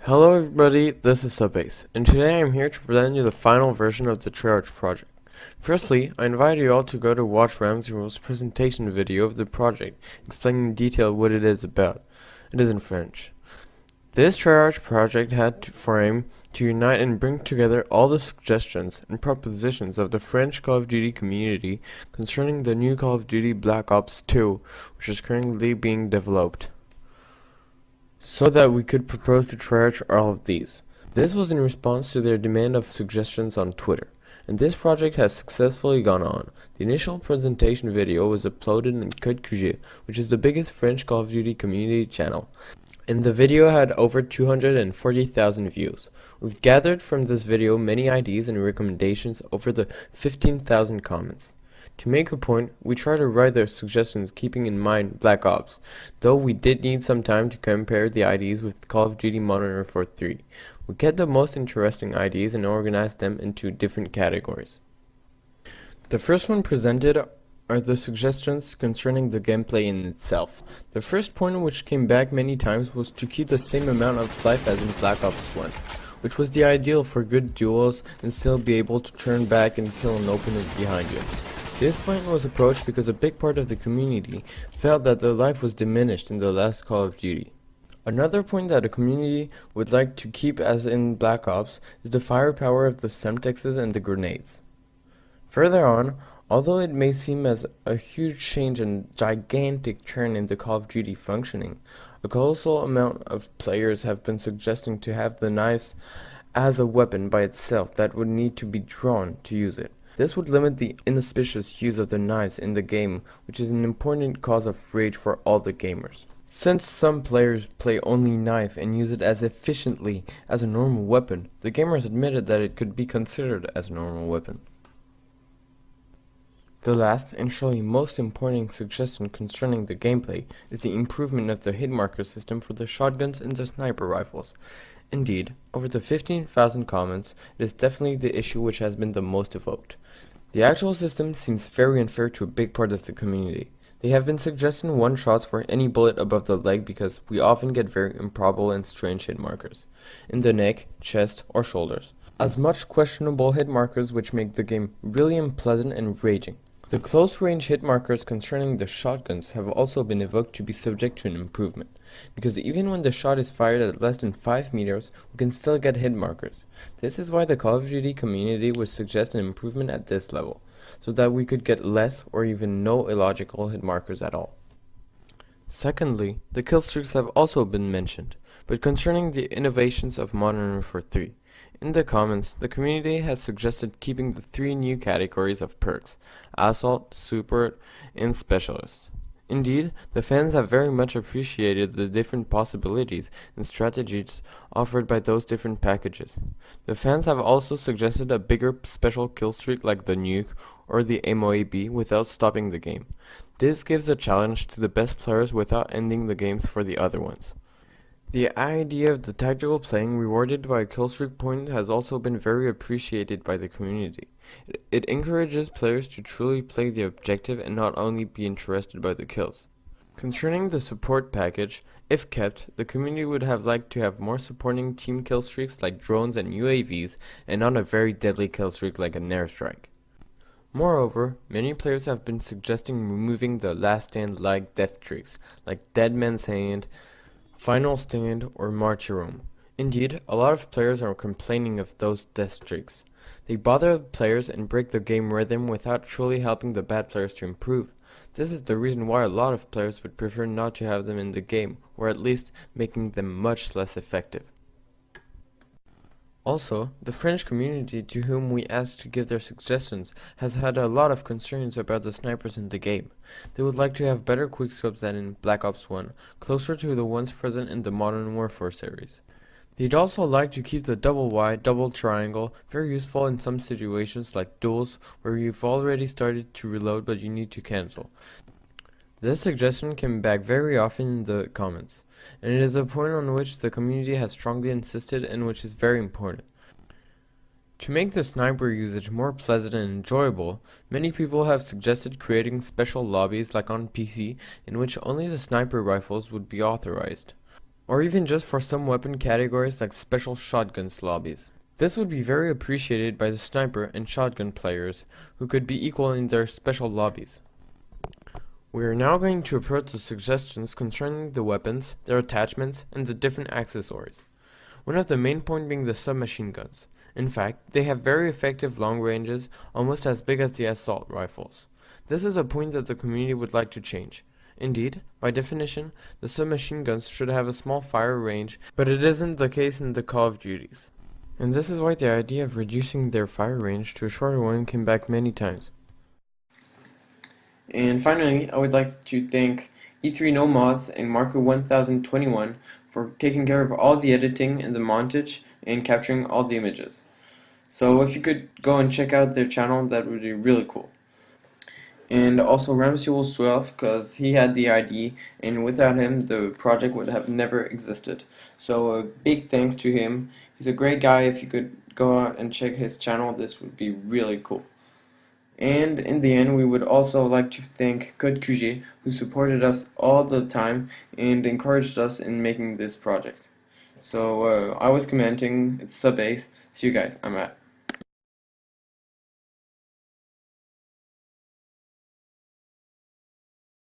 Hello everybody, this is Subbase, and today I'm here to present you the final version of the Treyarch project. Firstly, I invite you all to go to watch Ramsey's presentation video of the project, explaining in detail what it is about. It is in French. This Treyarch project had for aim to unite and bring together all the suggestions and propositions of the French Call of Duty community concerning the new Call of Duty Black Ops 2, which is currently being developed, so that we could propose to Treyarch all of these. This was in response to their demand of suggestions on Twitter, and this project has successfully gone on. The initial presentation video was uploaded in Projet, which is the biggest French Call of Duty community channel, and the video had over 240,000 views. We've gathered from this video many ideas and recommendations over the 15,000 comments. To make a point, we try to write their suggestions keeping in mind Black Ops, though we did need some time to compare the ideas with Call of Duty Modern Warfare 3. We get the most interesting ideas and organized them into different categories. The first one presented are the suggestions concerning the gameplay in itself. The first point which came back many times was to keep the same amount of life as in Black Ops 1, which was the ideal for good duels and still be able to turn back and kill an opponent behind you. This point was approached because a big part of the community felt that the life was diminished in the last Call of Duty. Another point that the community would like to keep as in Black Ops is the firepower of the Semtexes and the grenades. Further on, although it may seem as a huge change and gigantic turn in the Call of Duty functioning, a colossal amount of players have been suggesting to have the knives as a weapon by itself that would need to be drawn to use it. This would limit the inauspicious use of the knives in the game, which is an important cause of rage for all the gamers. Since some players play only knife and use it as efficiently as a normal weapon, the gamers admitted that it could be considered as a normal weapon. The last and surely most important suggestion concerning the gameplay is the improvement of the hit marker system for the shotguns and the sniper rifles. Indeed, over the 15,000 comments, it is definitely the issue which has been the most evoked. The actual system seems very unfair to a big part of the community. They have been suggesting one shots for any bullet above the leg because we often get very improbable and strange hit markers in the neck, chest, or shoulders, as much questionable hit markers which make the game really unpleasant and raging. The close-range hit markers concerning the shotguns have also been evoked to be subject to an improvement, because even when the shot is fired at less than 5 meters, we can still get hit markers. This is why the Call of Duty community would suggest an improvement at this level, so that we could get less or even no illogical hit markers at all. Secondly, the kill streaks have also been mentioned, but concerning the innovations of Modern Warfare 3. In the comments, the community has suggested keeping the 3 new categories of perks: Assault, Support, and Specialist. Indeed, the fans have very much appreciated the different possibilities and strategies offered by those different packages. The fans have also suggested a bigger special kill streak like the nuke or the MOAB without stopping the game. This gives a challenge to the best players without ending the games for the other ones. The idea of the tactical playing rewarded by a killstreak point has also been very appreciated by the community. It encourages players to truly play the objective and not only be interested by the kills. Concerning the support package, if kept, the community would have liked to have more supporting team killstreaks like drones and UAVs, and not a very deadly killstreak like an airstrike. Moreover, many players have been suggesting removing the last stand-like death streaks, like Dead Man's Hand, Final Stand, or Martyrdom. Indeed, a lot of players are complaining of those death streaks. They bother the players and break the game rhythm without truly helping the bad players to improve. This is the reason why a lot of players would prefer not to have them in the game, or at least making them much less effective. Also, the French community to whom we asked to give their suggestions has had a lot of concerns about the snipers in the game. They would like to have better quickscopes than in Black Ops 1, closer to the ones present in the Modern Warfare series. They'd also like to keep the double wide, double triangle, very useful in some situations like duels where you've already started to reload but you need to cancel. This suggestion came back very often in the comments, and it is a point on which the community has strongly insisted and which is very important. To make the sniper usage more pleasant and enjoyable, many people have suggested creating special lobbies like on PC in which only the sniper rifles would be authorized. or even just for some weapon categories like special shotguns lobbies. This would be very appreciated by the sniper and shotgun players, who could be equal in their special lobbies. We are now going to approach the suggestions concerning the weapons, their attachments, and the different accessories. One of the main points being the submachine guns. In fact, they have very effective long ranges, almost as big as the assault rifles. This is a point that the community would like to change. Indeed, by definition, the submachine guns should have a small fire range, but it isn't the case in the Call of Duties. And this is why the idea of reducing their fire range to a shorter one came back many times. And finally, I would like to thank E3 No Mods and Marco 1021 for taking care of all the editing and the montage and capturing all the images. So if you could go and check out their channel, that would be really cool. And also Ramsewell 12, because he had the ID, and without him the project would have never existed. So a big thanks to him. He's a great guy. If you could go out and check his channel, this would be really cool. And in the end, we would also like to thank Code QG, who supported us all the time and encouraged us in making this project. So I was commenting, it's Sub Ace. See you guys, I'm out.